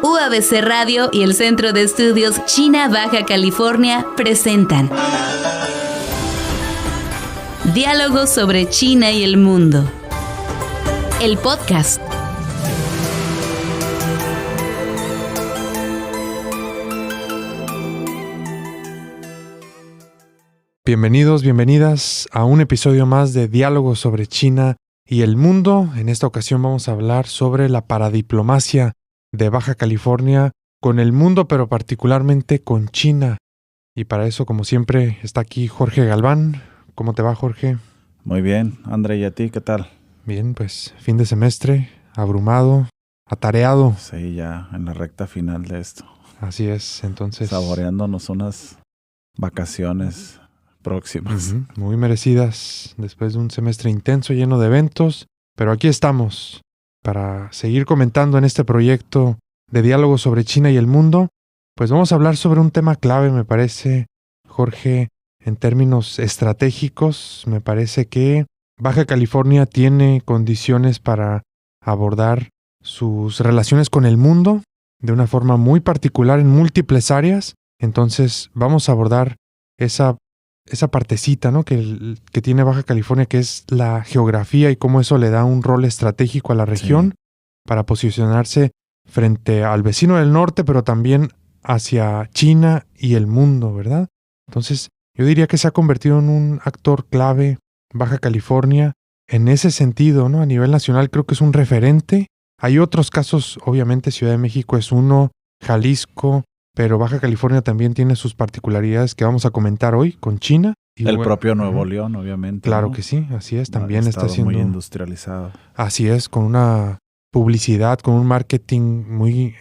UABC Radio y el Centro de Estudios China Baja California presentan Diálogos sobre China y el mundo. El podcast. Bienvenidos, bienvenidas a un episodio más de Diálogos sobre China y el mundo. En esta ocasión vamos a hablar sobre la paradiplomacia de Baja California con el mundo, pero particularmente con China. Y para eso, como siempre, está aquí Jorge Galván. ¿Cómo te va, Jorge? Muy bien, André, ¿y a ti qué tal? Bien, pues fin de semestre, abrumado, atareado. Sí, ya en la recta final de esto. Así es, entonces... Saboreándonos unas vacaciones próximas. Muy merecidas después de un semestre intenso, lleno de eventos. Pero aquí estamos para seguir comentando en este proyecto de diálogo sobre China y el mundo. Pues vamos a hablar sobre un tema clave, me parece, Jorge, en términos estratégicos. Me parece que Baja California tiene condiciones para abordar sus relaciones con el mundo de una forma muy particular en múltiples áreas. Entonces vamos a abordar esa partecita, ¿no? que tiene Baja California, que es la geografía y cómo eso le da un rol estratégico a la región para posicionarse frente al vecino del norte, pero también hacia China y el mundo, ¿verdad? Entonces, yo diría que se ha convertido en un actor clave Baja California en ese sentido, ¿no? A nivel nacional creo que es un referente. Hay otros casos, obviamente Ciudad de México es uno, Jalisco, pero Baja California también tiene sus particularidades que vamos a comentar hoy con China. Y el propio Nuevo León, obviamente. Claro, ¿no? que sí, así es. También está siendo muy industrializado. Así es, con una publicidad, con un marketing muy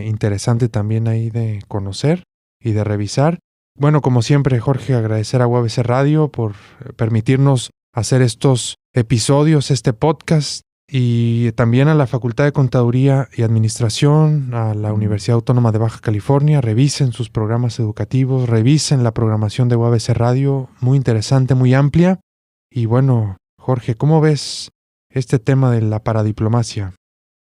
interesante también ahí de conocer y de revisar. Bueno, como siempre, Jorge, agradecer a UABC Radio por permitirnos hacer estos episodios, este podcast. Y también a la Facultad de Contaduría y Administración, a la Universidad Autónoma de Baja California. Revisen sus programas educativos, revisen la programación de UABC Radio, muy interesante, muy amplia. Y bueno, Jorge, ¿cómo ves este tema de la paradiplomacia?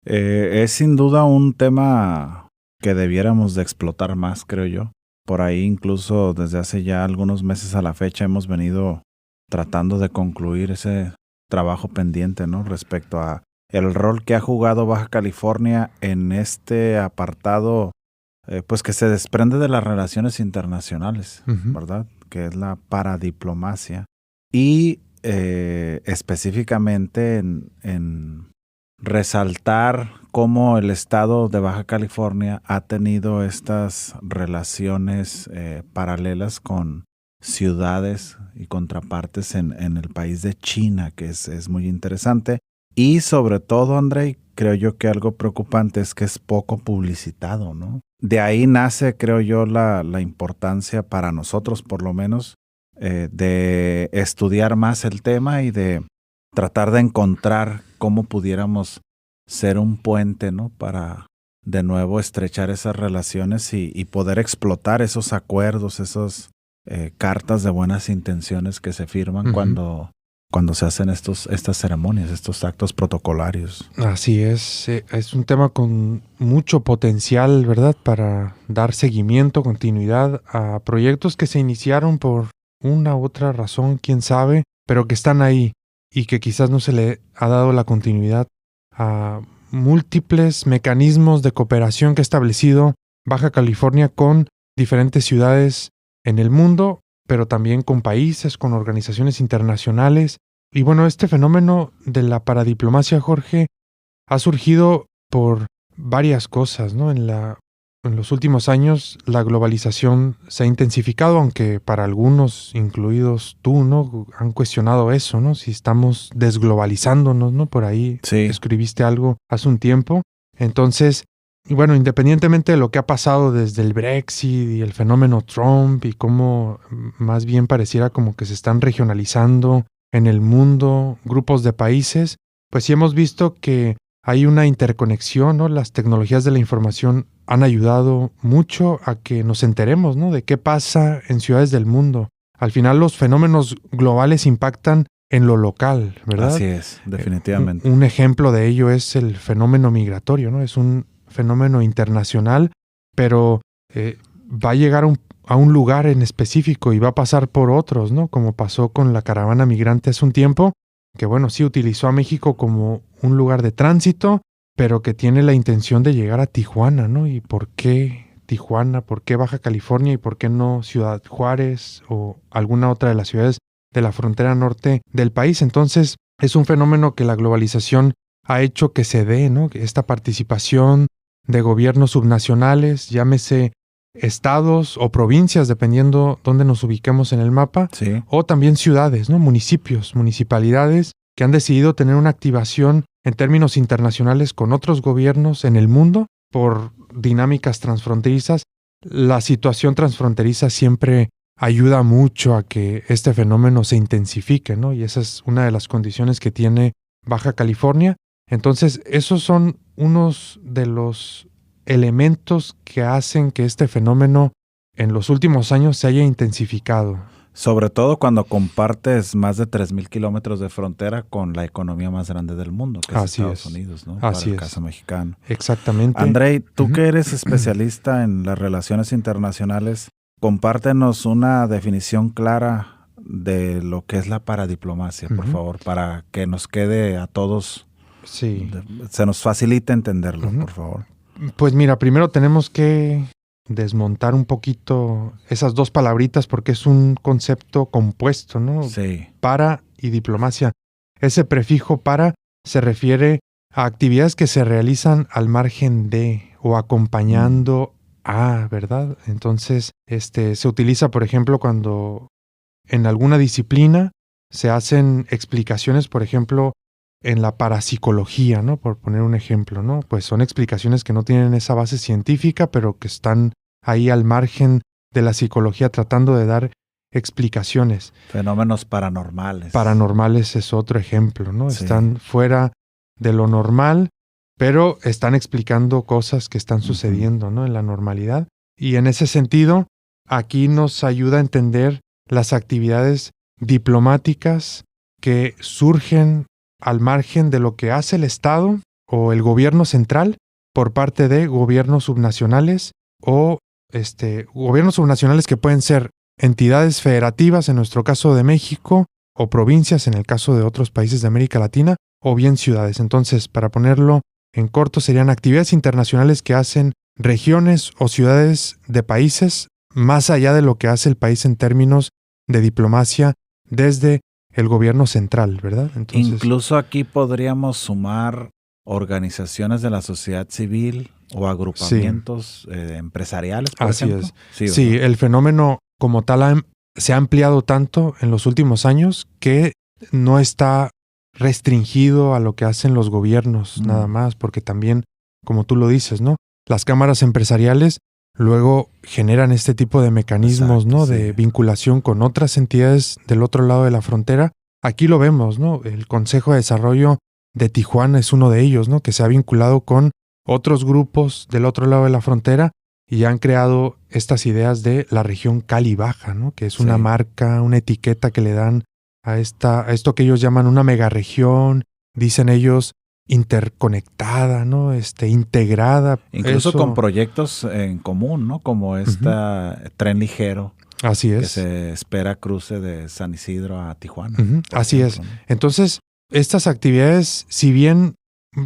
Es sin duda un tema que debiéramos de explotar más, creo yo. Por ahí incluso desde hace ya algunos meses a la fecha hemos venido tratando de concluir ese trabajo pendiente, ¿no? Respecto a el rol que ha jugado Baja California en este apartado, pues que se desprende de las relaciones internacionales, ¿verdad? Que es la paradiplomacia. Y específicamente en resaltar cómo el estado de Baja California ha tenido estas relaciones paralelas con ciudades y contrapartes en el país de China, que es muy interesante. Y sobre todo, André, creo yo que algo preocupante es que es poco publicitado, ¿no? De ahí nace, creo yo, la importancia para nosotros, por lo menos, de estudiar más el tema y de tratar de encontrar cómo pudiéramos ser un puente, ¿no? Para de nuevo estrechar esas relaciones y poder explotar esos acuerdos, esos cartas de buenas intenciones que se firman cuando se hacen estas ceremonias, estos actos protocolarios. Así es un tema con mucho potencial, ¿verdad? Para dar seguimiento, continuidad a proyectos que se iniciaron por una u otra razón, quién sabe, pero que están ahí y que quizás no se le ha dado la continuidad a múltiples mecanismos de cooperación que ha establecido Baja California con diferentes ciudades en el mundo, pero también con países, con organizaciones internacionales. Y bueno, este fenómeno de la paradiplomacia, Jorge, ha surgido por varias cosas, ¿no? En los últimos años la globalización se ha intensificado, aunque para algunos, incluidos tú, ¿no? Han cuestionado eso, ¿no? Si estamos desglobalizándonos, ¿no? Por ahí escribiste algo hace un tiempo. Entonces, bueno, independientemente de lo que ha pasado desde el Brexit y el fenómeno Trump y cómo más bien pareciera como que se están regionalizando en el mundo grupos de países, pues sí hemos visto que hay una interconexión, ¿no? Las tecnologías de la información han ayudado mucho a que nos enteremos, ¿no? De qué pasa en ciudades del mundo. Al final los fenómenos globales impactan en lo local, ¿verdad? Así es, definitivamente. Un ejemplo de ello es el fenómeno migratorio, ¿no? Es un fenómeno internacional, pero va a llegar a un lugar en específico y va a pasar por otros, ¿no? Como pasó con la caravana migrante hace un tiempo, que bueno, sí utilizó a México como un lugar de tránsito, pero que tiene la intención de llegar a Tijuana, ¿no? ¿Y por qué Tijuana? ¿Por qué Baja California? ¿Y por qué no Ciudad Juárez o alguna otra de las ciudades de la frontera norte del país? Entonces, es un fenómeno que la globalización ha hecho que se dé, ¿no? Esta participación de gobiernos subnacionales, llámese estados o provincias, dependiendo dónde nos ubiquemos en el mapa, Sí. o también ciudades, ¿no? Municipios, municipalidades que han decidido tener una activación en términos internacionales con otros gobiernos en el mundo por dinámicas transfronterizas. La situación transfronteriza siempre ayuda mucho a que este fenómeno se intensifique, ¿no? Y esa es una de las condiciones que tiene Baja California. Entonces, esos son unos de los elementos que hacen que este fenómeno en los últimos años se haya intensificado. Sobre todo cuando compartes más de 3,000 kilómetros de frontera con la economía más grande del mundo, que es Así Estados es. Unidos, ¿no? Así Para el es. caso mexicano. Exactamente. Andrei, tú Ujú. que eres especialista en las relaciones internacionales, compártenos una definición clara de lo que es la paradiplomacia, por Ujú. favor, para que nos quede a todos, Sí. se nos facilite entenderlo, Ujú. por favor. Pues mira, primero tenemos que desmontar un poquito esas dos palabritas porque es un concepto compuesto, ¿no? Sí. Para y diplomacia. Ese prefijo para se refiere a actividades que se realizan al margen de o acompañando a, ¿verdad? Entonces, se utiliza, por ejemplo, cuando en alguna disciplina se hacen explicaciones, por ejemplo, en la parapsicología, ¿no? Por poner un ejemplo, ¿no? Pues son explicaciones que no tienen esa base científica, pero que están ahí al margen de la psicología tratando de dar explicaciones. Fenómenos paranormales. Paranormales es otro ejemplo, ¿no? Sí. Están fuera de lo normal, pero están explicando cosas que están Ujú. sucediendo, ¿no? En la normalidad. Y en ese sentido, aquí nos ayuda a entender las actividades diplomáticas que surgen al margen de lo que hace el Estado o el gobierno central por parte de gobiernos subnacionales o gobiernos subnacionales que pueden ser entidades federativas, en nuestro caso de México, o provincias, en el caso de otros países de América Latina, o bien ciudades. Entonces, para ponerlo en corto, serían actividades internacionales que hacen regiones o ciudades de países más allá de lo que hace el país en términos de diplomacia desde el gobierno central, ¿verdad? Entonces, Incluso aquí podríamos sumar organizaciones de la sociedad civil o agrupamientos empresariales, por así ejemplo. es. ¿Verdad? Sí, el fenómeno como tal se ha ampliado tanto en los últimos años que no está restringido a lo que hacen los gobiernos nada más, porque también, como tú lo dices, ¿no? Las cámaras empresariales luego generan este tipo de mecanismos, Exacto, ¿no? sí. De vinculación con otras entidades del otro lado de la frontera. Aquí lo vemos, ¿no? El Consejo de Desarrollo de Tijuana es uno de ellos, ¿no? Que se ha vinculado con otros grupos del otro lado de la frontera y han creado estas ideas de la región Cali Baja, ¿no? Que es una Sí. marca, una etiqueta que le dan a esto que ellos llaman una megaregión, dicen ellos interconectada, ¿no? Integrada. Incluso Eso, con proyectos en común, ¿no? Como tren ligero así que es. se espera cruce de San Isidro a Tijuana. Ujú, por así ejemplo, ¿no? Entonces, estas actividades, si bien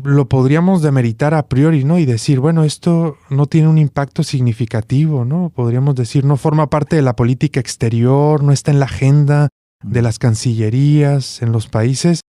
lo podríamos demeritar a priori, ¿no? Y decir, bueno, esto no tiene un impacto significativo, ¿no? Podríamos decir, no forma parte de la política exterior, no está en la agenda de las cancillerías en los países.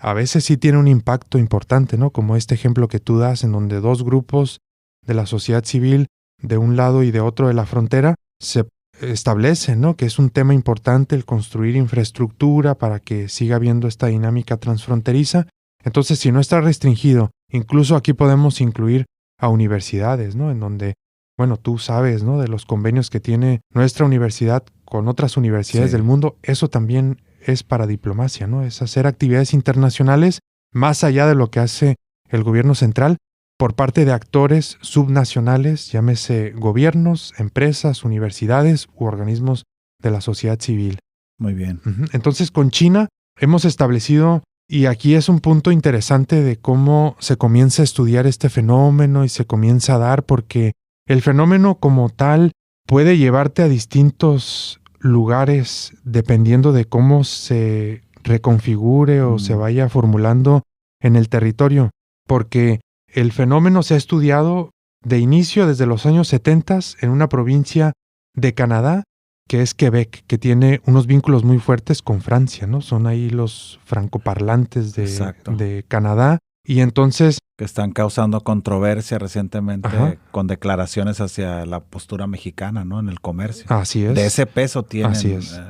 A veces sí tiene un impacto importante, ¿no? Como este ejemplo que tú das, en donde dos grupos de la sociedad civil de un lado y de otro de la frontera se establecen, ¿no? Que es un tema importante el construir infraestructura para que siga habiendo esta dinámica transfronteriza. Entonces, si no está restringido, incluso aquí podemos incluir a universidades, ¿no? En donde, bueno, tú sabes, ¿no? De los convenios que tiene nuestra universidad con otras universidades Sí. del mundo, eso también es para diplomacia, ¿no? Es hacer actividades internacionales más allá de lo que hace el gobierno central por parte de actores subnacionales, llámese gobiernos, empresas, universidades u organismos de la sociedad civil. Muy bien. Entonces, con China hemos establecido Y aquí es un punto interesante de cómo se comienza a estudiar este fenómeno y se comienza a dar, porque el fenómeno como tal puede llevarte a distintos lugares dependiendo de cómo se reconfigure o se vaya formulando en el territorio, porque el fenómeno se ha estudiado de inicio desde los años 70 en una provincia de Canadá, que es Quebec, que tiene unos vínculos muy fuertes con Francia, ¿no? Son ahí los francoparlantes de Canadá. Y entonces... que están causando controversia recientemente con declaraciones hacia la postura mexicana, ¿no? En el comercio. Así es. De ese peso tienen. Así es.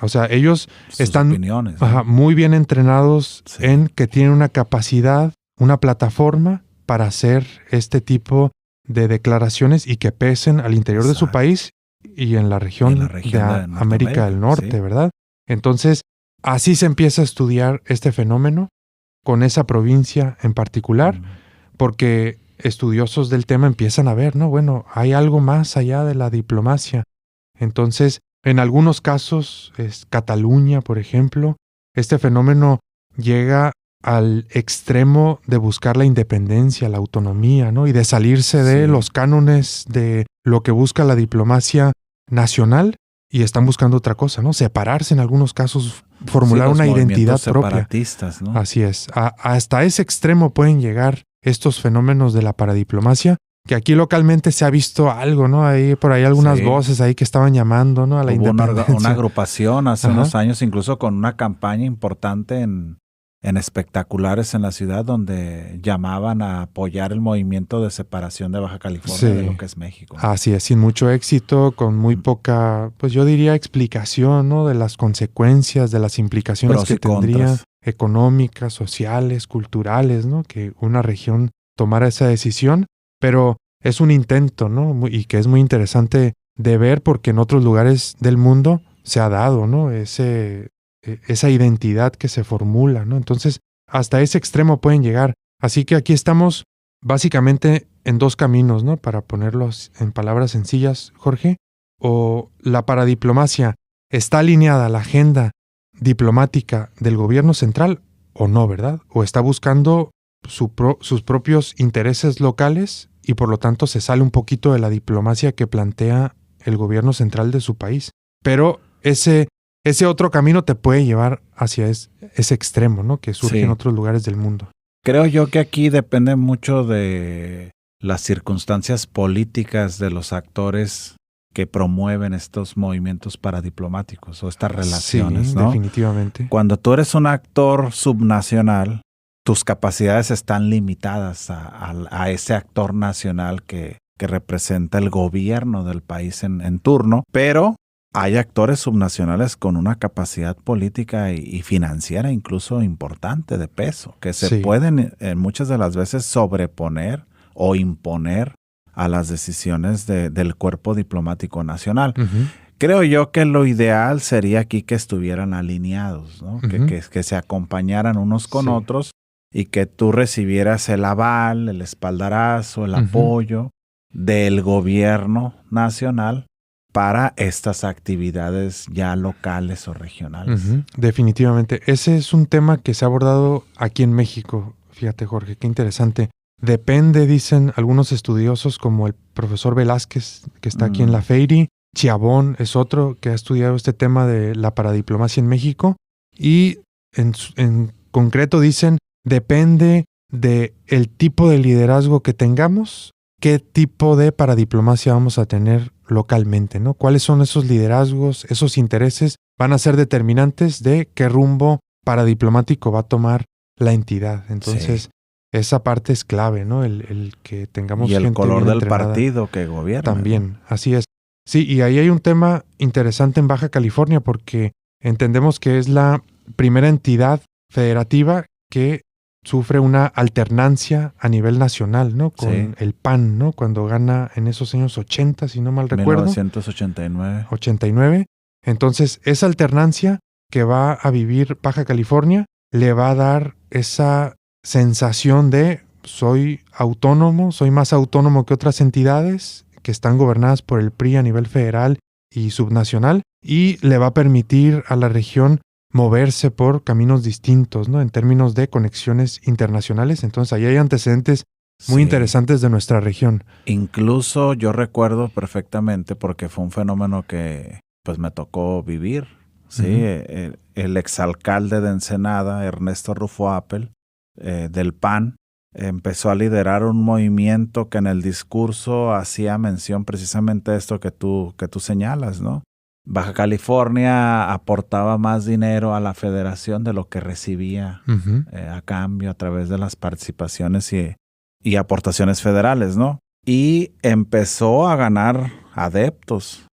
O sea, ellos están opiniones, ¿no? Muy bien entrenados en que tienen una capacidad, una plataforma para hacer este tipo de declaraciones y que pesen al interior de su país y en la región, de América del Norte, ¿verdad? Entonces, así se empieza a estudiar este fenómeno con esa provincia en particular, porque estudiosos del tema empiezan a ver, ¿no? Bueno, hay algo más allá de la diplomacia. Entonces, en algunos casos, Cataluña, por ejemplo, este fenómeno llega al extremo de buscar la independencia, la autonomía, ¿no? Y de salirse de los cánones de lo que busca la diplomacia nacional y están buscando otra cosa, ¿no? Separarse en algunos casos, formular una identidad propia. ¿No? Así es. Hasta ese extremo pueden llegar estos fenómenos de la paradiplomacia, que aquí localmente se ha visto algo, ¿no? Hay por ahí algunas voces ahí que estaban llamando, ¿no? A la independencia. Una agrupación hace unos años, incluso con una campaña importante en espectaculares en la ciudad, donde llamaban a apoyar el movimiento de separación de Baja California de lo que es México. Así es, sin mucho éxito, con muy poca, pues yo diría explicación, ¿no? De las consecuencias, de las implicaciones que tendría, económicas, sociales, culturales, ¿no? Que una región tomara esa decisión, pero es un intento, ¿no? Y que es muy interesante de ver, porque en otros lugares del mundo se ha dado, ¿no? Esa identidad que se formula, ¿no? Entonces, hasta ese extremo pueden llegar. Así que aquí estamos básicamente en dos caminos, ¿no? Para ponerlos en palabras sencillas, Jorge. O la paradiplomacia está alineada a la agenda diplomática del gobierno central o no, ¿verdad? O está buscando sus propios intereses locales y por lo tanto se sale un poquito de la diplomacia que plantea el gobierno central de su país. Pero ese otro camino te puede llevar hacia ese extremo, ¿no? Que surge en otros lugares del mundo. Creo yo que aquí depende mucho de las circunstancias políticas de los actores que promueven estos movimientos paradiplomáticos o estas relaciones, ¿no? Definitivamente. Cuando tú eres un actor subnacional, tus capacidades están limitadas a ese actor nacional que representa el gobierno del país en turno, pero hay actores subnacionales con una capacidad política y financiera incluso importante, de peso, que se pueden muchas de las veces sobreponer o imponer a las decisiones del cuerpo diplomático nacional. Creo yo que lo ideal sería aquí que estuvieran alineados, ¿no? Que se acompañaran unos con otros y que tú recibieras el aval, el espaldarazo, el apoyo del gobierno nacional para estas actividades ya locales o regionales. Definitivamente. Ese es un tema que se ha abordado aquí en México. Fíjate, Jorge, qué interesante. Depende, dicen algunos estudiosos, como el profesor Velázquez, que está aquí en la FEIRI. Chiavón es otro que ha estudiado este tema de la paradiplomacia en México. Y en concreto dicen, depende del tipo de liderazgo que tengamos, qué tipo de paradiplomacia vamos a tener localmente, ¿no? ¿Cuáles son esos liderazgos, esos intereses? Van a ser determinantes de qué rumbo paradiplomático va a tomar la entidad. Entonces, esa parte es clave, ¿no? El que tengamos y el gente color bien del entrenada. partido que gobierna. También, así es. Sí, y ahí hay un tema interesante en Baja California porque entendemos que es la primera entidad federativa que sufre una alternancia a nivel nacional, ¿no? Con el PAN, ¿no? Cuando gana en esos años 80, si no mal recuerdo. 1989. 89. Entonces, esa alternancia que va a vivir Baja California le va a dar esa sensación de soy autónomo, soy más autónomo que otras entidades que están gobernadas por el PRI a nivel federal y subnacional, y le va a permitir a la región moverse por caminos distintos, ¿no? En términos de conexiones internacionales. Entonces, ahí hay antecedentes muy interesantes de nuestra región. Incluso yo recuerdo perfectamente, porque fue un fenómeno que pues me tocó vivir, ¿sí? El exalcalde de Ensenada, Ernesto Rufo Appel, del PAN, empezó a liderar un movimiento que en el discurso hacía mención precisamente de esto que tú señalas, ¿no? Baja California aportaba más dinero a la federación de lo que recibía a cambio a través de las participaciones y aportaciones federales, ¿no? Y empezó a ganar adeptos.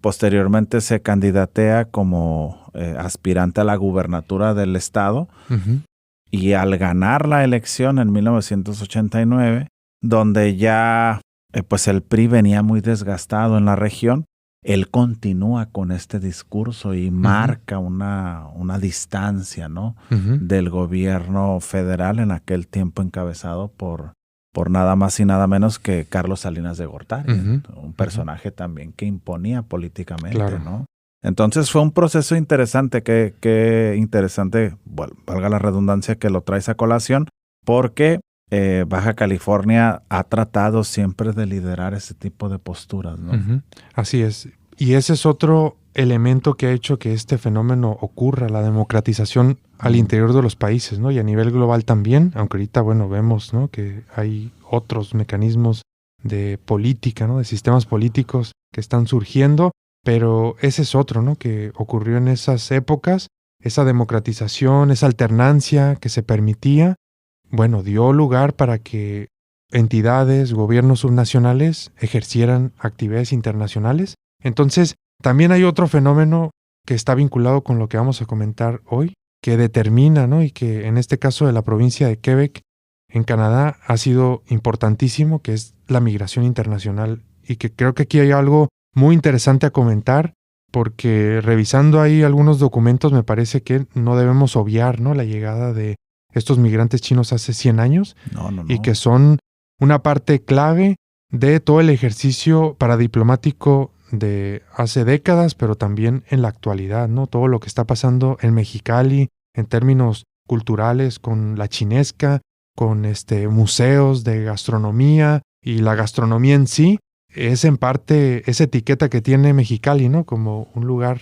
Posteriormente se candidatea como aspirante a la gubernatura del estado. Y al ganar la elección en 1989, donde ya pues el PRI venía muy desgastado en la región, él continúa con este discurso y marca una distancia, ¿no? Del gobierno federal en aquel tiempo encabezado por nada más y nada menos que Carlos Salinas de Gortari, un personaje también que imponía políticamente, ¿no? Entonces fue un proceso interesante, que interesante, bueno, valga la redundancia que lo traes a colación, porque Baja California ha tratado siempre de liderar ese tipo de posturas, ¿no? Así es. Y ese es otro elemento que ha hecho que este fenómeno ocurra, la democratización al interior de los países, ¿no? Y a nivel global también, aunque ahorita, bueno, vemos, ¿no?, que hay otros mecanismos de política, ¿no?, de sistemas políticos que están surgiendo, pero ese es otro, ¿no?, que ocurrió en esas épocas, esa democratización, esa alternancia que se permitía, bueno, dio lugar para que entidades, gobiernos subnacionales ejercieran actividades internacionales. Entonces, también hay otro fenómeno que está vinculado con lo que vamos a comentar hoy, que determina, ¿no?, y que en este caso de la provincia de Quebec, en Canadá, ha sido importantísimo, que es la migración internacional, y que creo que aquí hay algo muy interesante a comentar, porque revisando ahí algunos documentos me parece que no debemos obviar, ¿no?, la llegada de estos migrantes chinos hace 100 años, y que son una parte clave de todo el ejercicio paradiplomático de hace décadas, pero también en la actualidad, ¿no? Todo lo que está pasando en Mexicali en términos culturales, con la chinesca, con museos de gastronomía, y la gastronomía en sí es en parte esa etiqueta que tiene Mexicali, ¿no?, como un lugar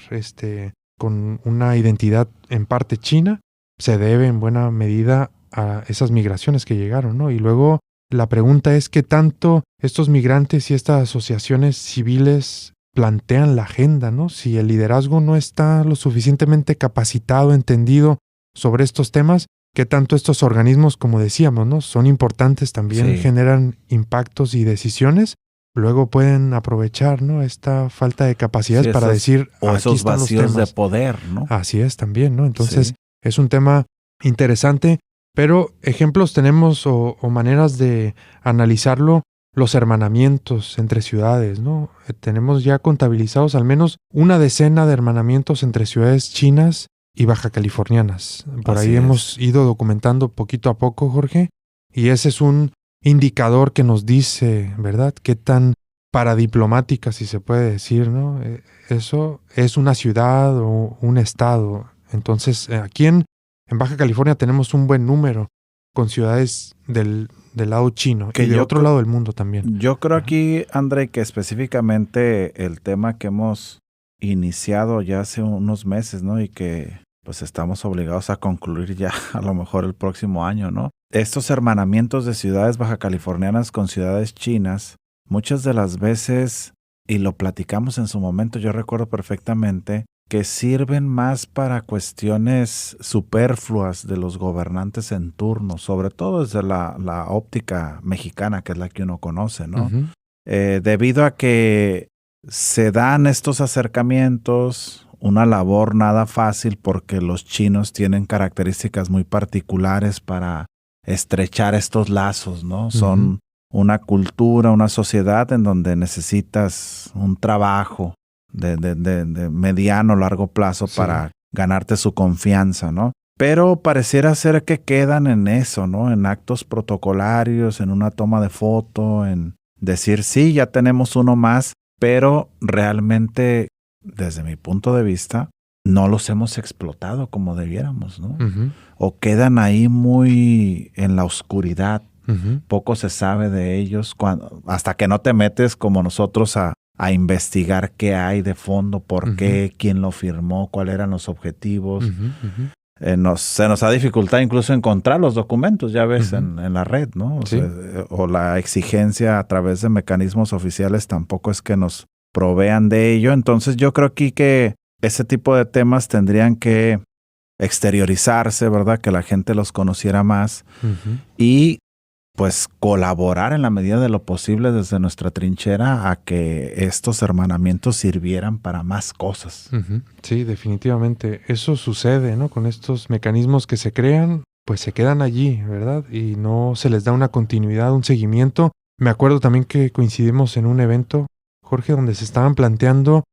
con una identidad en parte china, se debe en buena medida a esas migraciones que llegaron, ¿no? Y luego la pregunta es qué tanto estos migrantes y estas asociaciones civiles plantean la agenda, ¿no? Si el liderazgo no está lo suficientemente capacitado, entendido sobre estos temas, qué tanto estos organismos, como decíamos, ¿no?, son importantes también, generan impactos y decisiones, luego pueden aprovechar, ¿no?, esta falta de capacidades para decir, o aquí esos están vacíos los temas de poder, ¿no? Así es también, ¿no? Entonces es un tema interesante, pero ejemplos tenemos o maneras de analizarlo, los hermanamientos entre ciudades, ¿no? Tenemos ya contabilizados al menos una decena de hermanamientos entre ciudades chinas y baja californianas. Por ahí hemos ido documentando poquito a poco, Jorge, y ese es un indicador que nos dice, ¿verdad?, qué tan paradiplomática, si se puede decir, ¿no? Eso es una ciudad o un estado. Entonces, aquí en Baja California tenemos un buen número con ciudades del lado chino y de otro lado del mundo también. Yo creo aquí, André, que específicamente el tema que hemos iniciado ya hace unos meses, ¿no?, y que pues estamos obligados a concluir ya a lo mejor el próximo año, ¿no? Estos hermanamientos de ciudades baja californianas con ciudades chinas, muchas de las veces, y lo platicamos en su momento, yo recuerdo perfectamente, que sirven más para cuestiones superfluas de los gobernantes en turno, sobre todo desde la óptica mexicana, que es la que uno conoce, ¿no? Debido a que se dan estos acercamientos, una labor nada fácil, porque los chinos tienen características muy particulares para estrechar estos lazos, ¿no? Son una cultura, una sociedad en donde necesitas un trabajo de mediano, largo plazo para ganarte su confianza, ¿no? Pero pareciera ser que quedan en eso, ¿no? En actos protocolarios, en una toma de foto, en decir, sí, ya tenemos uno más, pero realmente, desde mi punto de vista, no los hemos explotado como debiéramos, ¿no? Ujú, O quedan ahí muy en la oscuridad. ujú, Poco se sabe de ellos hasta que no te metes como nosotros a investigar qué hay de fondo, por Ujú. qué, quién lo firmó, cuáles eran los objetivos. ujú, ujú. Se nos ha dificultado incluso encontrar los documentos, ya ves, Ujú. en la red, ¿no? Sí. O la exigencia a través de mecanismos oficiales tampoco es que nos provean de ello. Entonces yo creo aquí que ese tipo de temas tendrían que exteriorizarse, ¿verdad? Que la gente los conociera más Ujú. y pues colaborar en la medida de lo posible desde nuestra trinchera a que estos hermanamientos sirvieran para más cosas. Ujú. Sí, definitivamente. Eso sucede, ¿no? Con estos mecanismos que se crean, pues se quedan allí, ¿verdad? Y no se les da una continuidad, un seguimiento. Me acuerdo también que coincidimos en un evento, Jorge, donde se estaban planteando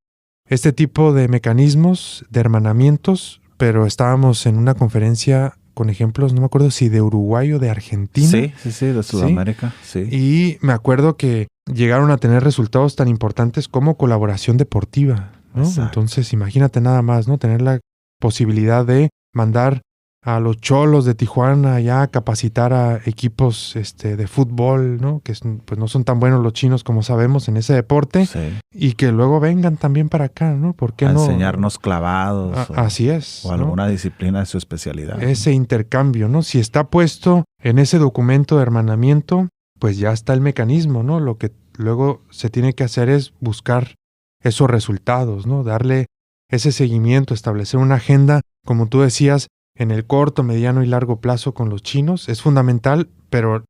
este tipo de mecanismos, de hermanamientos, pero estábamos en una conferencia con ejemplos, no me acuerdo si de Uruguay o de Argentina. Sí, de Sudamérica, sí. Y me acuerdo que llegaron a tener resultados tan importantes como colaboración deportiva, ¿no? Exacto. Entonces, imagínate nada más, ¿no? Tener la posibilidad de mandar a los Cholos de Tijuana ya a capacitar a equipos de fútbol, ¿no? Que pues no son tan buenos los chinos como sabemos en ese deporte, Sí. y que luego vengan también para acá, ¿no? ¿Por qué A no? enseñarnos clavados Así es. o ¿no? alguna disciplina de su especialidad. Ese intercambio, ¿no? Si está puesto en ese documento de hermanamiento, pues ya está el mecanismo, ¿no? Lo que luego se tiene que hacer es buscar esos resultados, ¿no? Darle ese seguimiento, establecer una agenda, como tú decías, en el corto, mediano y largo plazo con los chinos. Es fundamental, pero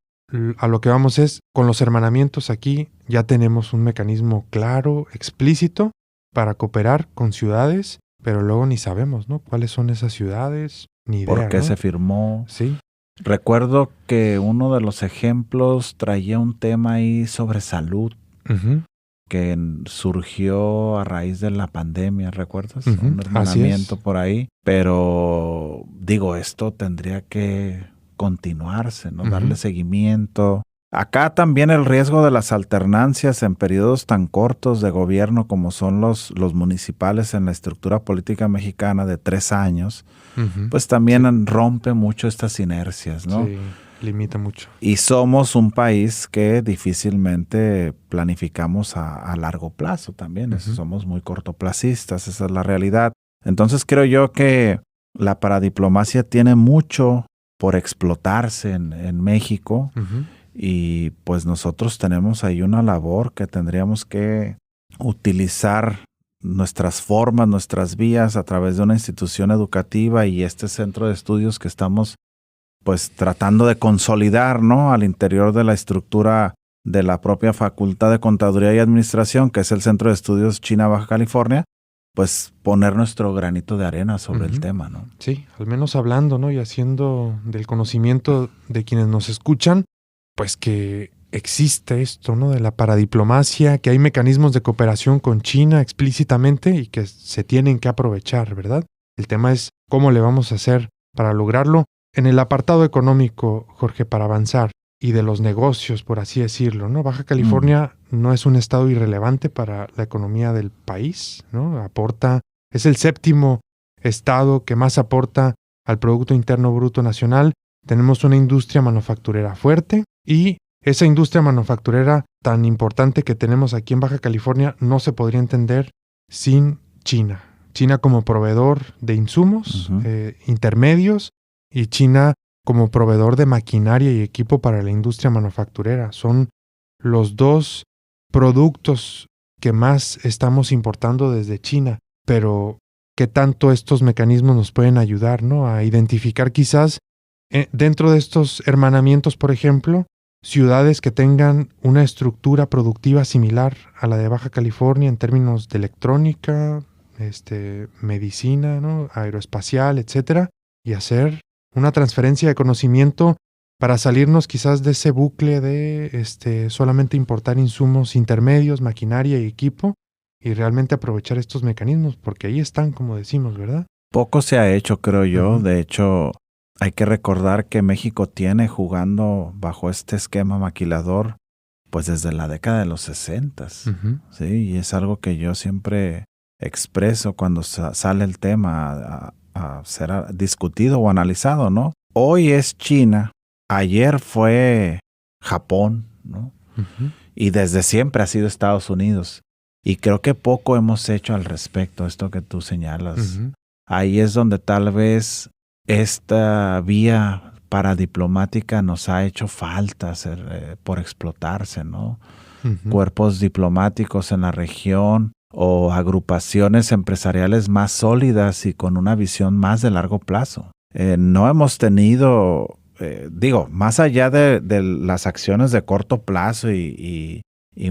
a lo que vamos es, con los hermanamientos aquí ya tenemos un mecanismo claro, explícito, para cooperar con ciudades, pero luego ni sabemos, ¿no? ¿Cuáles son esas ciudades? Ni idea, ¿Por qué ¿no? se firmó? Sí. Recuerdo que uno de los ejemplos traía un tema ahí sobre salud Ujú. que surgió a raíz de la pandemia, ¿recuerdas? Ujú, Un hermanamiento así es. por ahí. Pero digo, esto tendría que continuarse, ¿no? Ujú. Darle seguimiento. Acá también el riesgo de las alternancias en periodos tan cortos de gobierno como son los municipales en la estructura política mexicana de 3 años, Ujú. pues también rompe mucho estas inercias, ¿no? Sí, limita mucho. Y somos un país que difícilmente planificamos a largo plazo también. Ujú. Somos muy cortoplacistas, esa es la realidad. Entonces creo yo que la paradiplomacia tiene mucho por explotarse en México. Ujú. Y pues nosotros tenemos ahí una labor que tendríamos que utilizar nuestras formas, nuestras vías a través de una institución educativa y este centro de estudios que estamos pues tratando de consolidar, ¿no? Al interior de la estructura de la propia Facultad de Contaduría y Administración, que es el Centro de Estudios China Baja California, pues poner nuestro granito de arena sobre el Ujú. tema, ¿no? Sí, al menos hablando, ¿no? Y haciendo del conocimiento de quienes nos escuchan, pues que existe esto, ¿no? De la paradiplomacia, que hay mecanismos de cooperación con China explícitamente y que se tienen que aprovechar, ¿verdad? El tema es cómo le vamos a hacer para lograrlo. En el apartado económico, Jorge, para avanzar, y de los negocios, por así decirlo, ¿no? Baja California no es un estado irrelevante para la economía del país, ¿no? Es el 7º estado que más aporta al Producto Interno Bruto Nacional. Tenemos una industria manufacturera fuerte y esa industria manufacturera tan importante que tenemos aquí en Baja California no se podría entender sin China. China como proveedor de insumos intermedios y China como proveedor de maquinaria y equipo para la industria manufacturera. Son los 2 productos que más estamos importando desde China, pero ¿qué tanto estos mecanismos nos pueden ayudar, ¿no? A identificar quizás dentro de estos hermanamientos, por ejemplo, ciudades que tengan una estructura productiva similar a la de Baja California en términos de electrónica, medicina, ¿no? Aeroespacial, etcétera, y hacer una transferencia de conocimiento para salirnos quizás de ese bucle de solamente importar insumos intermedios, maquinaria y equipo, y realmente aprovechar estos mecanismos, porque ahí están, como decimos, ¿verdad? Poco se ha hecho, creo yo. Ujú. De hecho, hay que recordar que México tiene jugando bajo este esquema maquilador pues desde la década de los 60. Ujú. Sí, y es algo que yo siempre expreso cuando sale el tema a ser discutido o analizado, ¿no? Hoy es China, ayer fue Japón, ¿no? Ujú. Y desde siempre ha sido Estados Unidos. Y creo que poco hemos hecho al respecto, esto que tú señalas. Ujú. Ahí es donde tal vez esta vía paradiplomática nos ha hecho falta por explotarse, ¿no? Ujú. Cuerpos diplomáticos en la región o agrupaciones empresariales más sólidas y con una visión más de largo plazo. No hemos tenido, más allá de las acciones de corto plazo y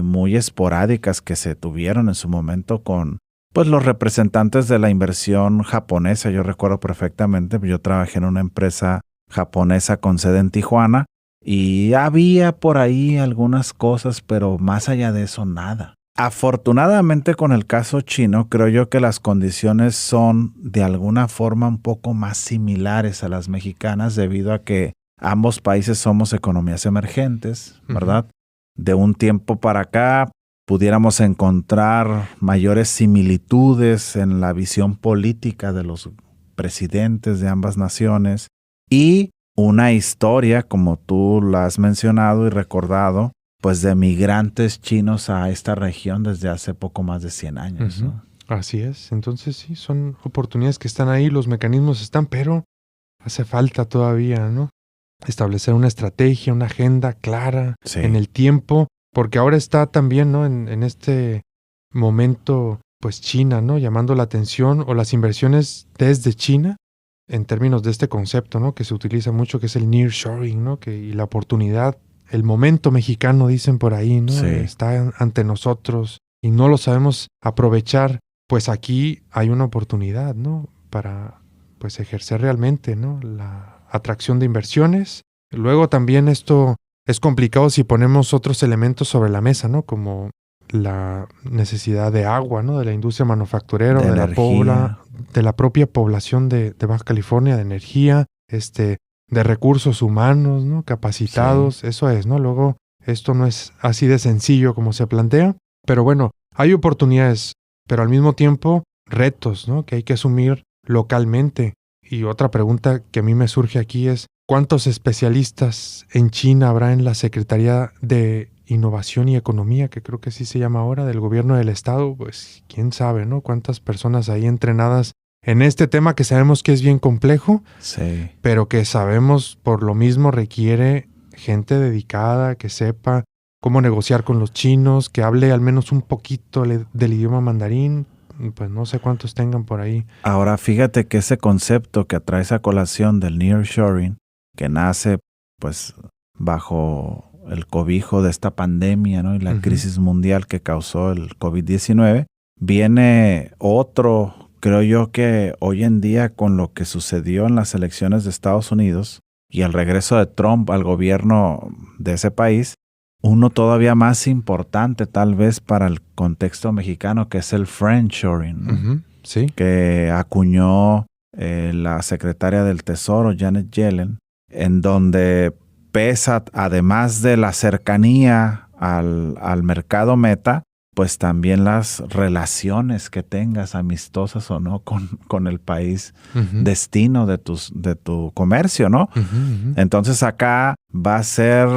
muy esporádicas que se tuvieron en su momento con pues los representantes de la inversión japonesa. Yo recuerdo perfectamente, yo trabajé en una empresa japonesa con sede en Tijuana y había por ahí algunas cosas, pero más allá de eso nada. Afortunadamente con el caso chino, creo yo que las condiciones son de alguna forma un poco más similares a las mexicanas debido a que ambos países somos economías emergentes, ¿verdad? De un tiempo para acá pudiéramos encontrar mayores similitudes en la visión política de los presidentes de ambas naciones y una historia, como tú la has mencionado y recordado, pues de migrantes chinos a esta región desde hace poco más de 100 años, Ujú. ¿no? Así es. Entonces sí, son oportunidades que están ahí, los mecanismos están, pero hace falta todavía, ¿no? Establecer una estrategia, una agenda clara Sí. en el tiempo, porque ahora está también, ¿no? En este momento, pues China, ¿no? Llamando la atención o las inversiones desde China en términos de este concepto, ¿no? Que se utiliza mucho, que es el nearshoring, ¿no? Y la oportunidad, el momento mexicano, dicen por ahí, ¿no? Sí. Está ante nosotros y no lo sabemos aprovechar. Pues aquí hay una oportunidad, ¿no? Para, pues, ejercer realmente, ¿no? La atracción de inversiones. Luego también esto es complicado si ponemos otros elementos sobre la mesa, ¿no? Como la necesidad de agua, ¿no? De la industria manufacturera, De de energía. de la propia población de Baja California, de energía, de recursos humanos, ¿no? Capacitados, eso es, ¿no? Luego, esto no es así de sencillo como se plantea, pero bueno, hay oportunidades, pero al mismo tiempo retos, ¿no? Que hay que asumir localmente. Y otra pregunta que a mí me surge aquí es, ¿cuántos especialistas en China habrá en la Secretaría de Innovación y Economía, que creo que así se llama ahora, del gobierno del estado? Pues quién sabe, ¿no? Cuántas personas ahí entrenadas en este tema que sabemos que es bien complejo, Sí. pero que sabemos por lo mismo requiere gente dedicada, que sepa cómo negociar con los chinos, que hable al menos un poquito del idioma mandarín. Pues no sé cuántos tengan por ahí. Ahora, fíjate que ese concepto que traes a colación del nearshoring, que nace pues bajo el cobijo de esta pandemia, ¿no? Y la crisis mundial que causó el COVID-19, viene otro, creo yo que hoy en día con lo que sucedió en las elecciones de Estados Unidos y el regreso de Trump al gobierno de ese país, uno todavía más importante tal vez para el contexto mexicano, que es el friendshoring, ¿no? Sí. Que acuñó la secretaria del Tesoro, Janet Yellen, en donde pesa, además de la cercanía al mercado meta, pues también las relaciones que tengas, amistosas o no, con el país destino de tu comercio, ¿no? Entonces acá va a ser,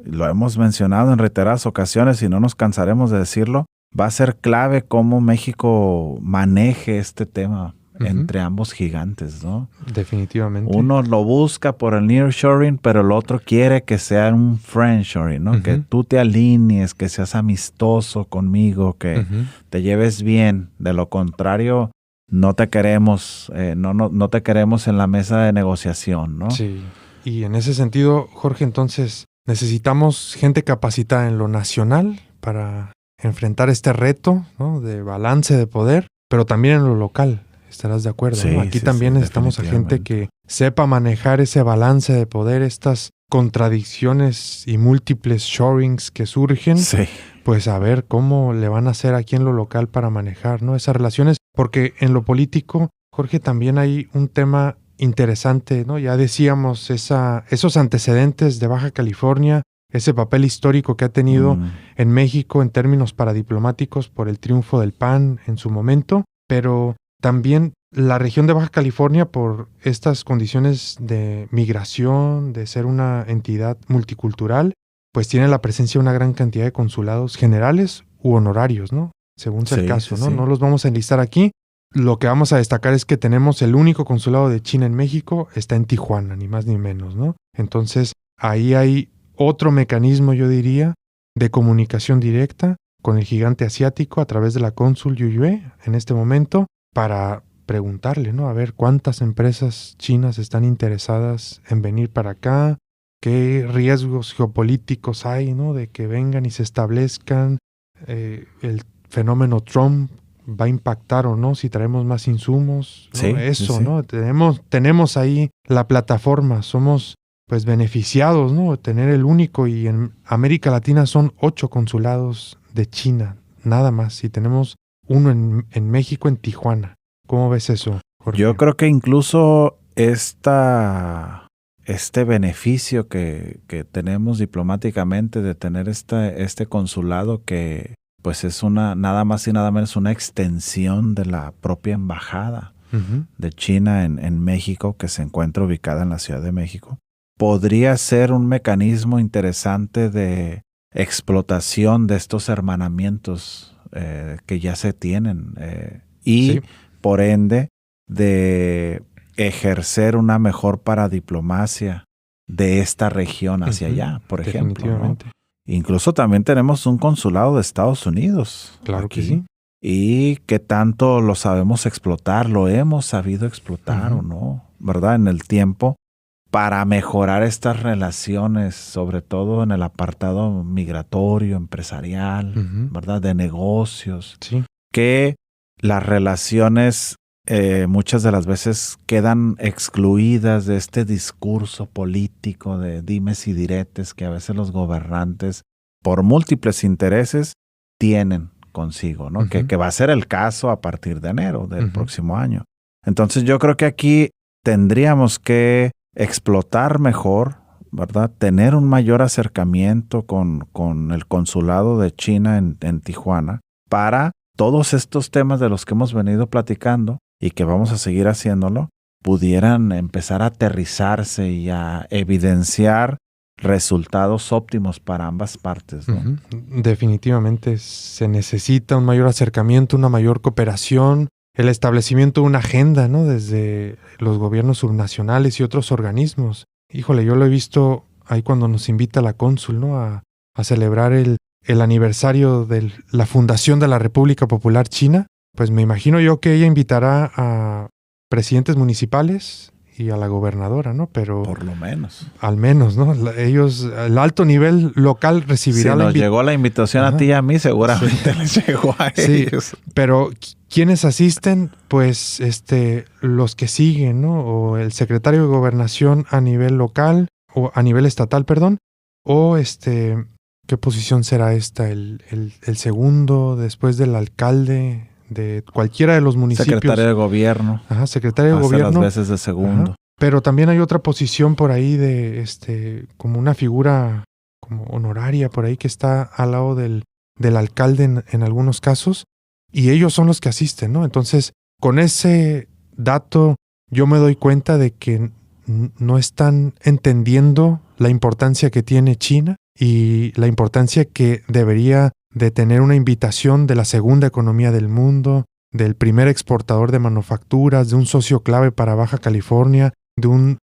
lo hemos mencionado en reiteradas ocasiones y no nos cansaremos de decirlo, va a ser clave cómo México maneje este tema entre ambos gigantes, ¿no? Definitivamente. Uno lo busca por el nearshoring, pero el otro quiere que sea un friendshoring, ¿no? Que tú te alinees, que seas amistoso conmigo, que te lleves bien. De lo contrario, no te queremos, no te queremos en la mesa de negociación, ¿no? Sí. Y en ese sentido, Jorge, entonces necesitamos gente capacitada en lo nacional para enfrentar este reto, ¿no? De balance de poder, pero también en lo local. ¿Estarás de acuerdo? Sí, ¿no? Aquí sí, también sí, necesitamos a gente que sepa manejar ese balance de poder, estas contradicciones y múltiples shorings que surgen. Sí. Pues a ver cómo le van a hacer aquí en lo local para manejar, ¿no? Esas relaciones, porque en lo político, Jorge, también hay un tema interesante, ¿no? Ya decíamos esos antecedentes de Baja California, ese papel histórico que ha tenido en México en términos paradiplomáticos por el triunfo del PAN en su momento, pero también la región de Baja California por estas condiciones de migración, de ser una entidad multicultural, pues tiene la presencia de una gran cantidad de consulados generales u honorarios, ¿no? Según sea el caso, ¿no? No los vamos a enlistar aquí. Lo que vamos a destacar es que tenemos el único consulado de China en México, está en Tijuana, ni más ni menos, ¿no? Entonces, ahí hay otro mecanismo, yo diría, de comunicación directa con el gigante asiático a través de la cónsul Yuyue en este momento para preguntarle, ¿no? A ver cuántas empresas chinas están interesadas en venir para acá, qué riesgos geopolíticos hay, ¿no? De que vengan y se establezcan, el fenómeno Trump va a impactar o no si traemos más insumos, ¿no? Eso, ¿no? Tenemos ahí la plataforma, somos pues beneficiados, ¿no? Tener el único, y en América Latina son 8 consulados de China, nada más, y tenemos uno en México, en Tijuana. ¿Cómo ves eso, Jorge? Yo creo que incluso este beneficio que tenemos diplomáticamente de tener este consulado, que pues es nada más y nada menos una extensión de la propia embajada de China en México, que se encuentra ubicada en la Ciudad de México, podría ser un mecanismo interesante de explotación de estos hermanamientos que ya se tienen y por ende de ejercer una mejor paradiplomacia de esta región hacia allá, por ejemplo, ¿no? Incluso también tenemos un consulado de Estados Unidos. Claro aquí, que sí. Y que tanto lo sabemos explotar, lo hemos sabido explotar o no, ¿verdad? En el tiempo, para mejorar estas relaciones, sobre todo en el apartado migratorio, empresarial, ¿verdad? De negocios. Sí. Que las relaciones muchas de las veces quedan excluidas de este discurso político de dimes y diretes que a veces los gobernantes, por múltiples intereses, tienen consigo, ¿no? Que va a ser el caso a partir de enero del próximo año. Entonces yo creo que aquí tendríamos que explotar mejor, ¿verdad? Tener un mayor acercamiento con el consulado de China en Tijuana para todos estos temas de los que hemos venido platicando y que vamos a seguir haciéndolo, pudieran empezar a aterrizarse y a evidenciar resultados óptimos para ambas partes, ¿no? Definitivamente se necesita un mayor acercamiento, una mayor cooperación, el establecimiento de una agenda, ¿no? Desde los gobiernos subnacionales y otros organismos. Híjole, yo lo he visto ahí cuando nos invita la cónsul, ¿no? A celebrar el aniversario de la fundación de la República Popular China. Pues me imagino yo que ella invitará a presidentes municipales y a la gobernadora, ¿no? Pero por lo menos. Al menos, ¿no? Ellos, el alto nivel local recibirá si nos llegó la invitación a ti y a mí, seguramente les llegó a ellos. Sí, pero ¿quiénes asisten? Pues los que siguen, ¿no? O el secretario de Gobernación a nivel local, o a nivel estatal, perdón, o ¿qué posición será esta? El segundo después del alcalde de cualquiera de los municipios. Secretario de Gobierno. Ajá, secretario de Gobierno. Las veces de segundo. Pero también hay otra posición por ahí de como una figura como honoraria por ahí que está al lado del alcalde en algunos casos, y ellos son los que asisten, ¿no? Entonces, con ese dato yo me doy cuenta de que no están entendiendo la importancia que tiene China y la importancia que debería de tener una invitación de la segunda economía del mundo, del primer exportador de manufacturas, de un socio clave para Baja California, de un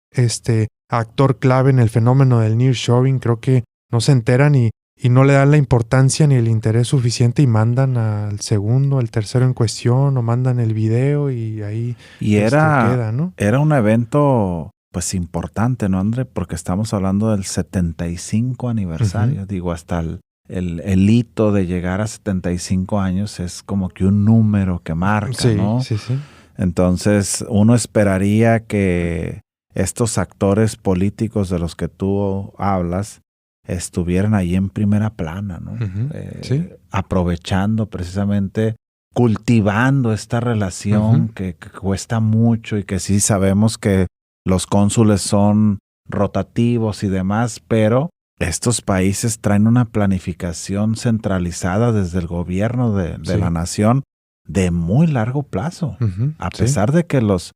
actor clave en el fenómeno del nearshoring. Creo que no se enteran y no le dan la importancia ni el interés suficiente y mandan al segundo, al tercero en cuestión, o mandan el video y ahí queda, ¿no? Era un evento pues importante, ¿no, André? Porque estamos hablando del 75 aniversario. Digo, hasta el hito de llegar a 75 años es como que un número que marca, ¿no? Sí. Entonces, uno esperaría que estos actores políticos de los que tú hablas estuvieran ahí en primera plana, ¿no? Aprovechando precisamente, cultivando esta relación que cuesta mucho y que sí sabemos que los cónsules son rotativos y demás, pero estos países traen una planificación centralizada desde el gobierno de la nación de muy largo plazo. A pesar de que los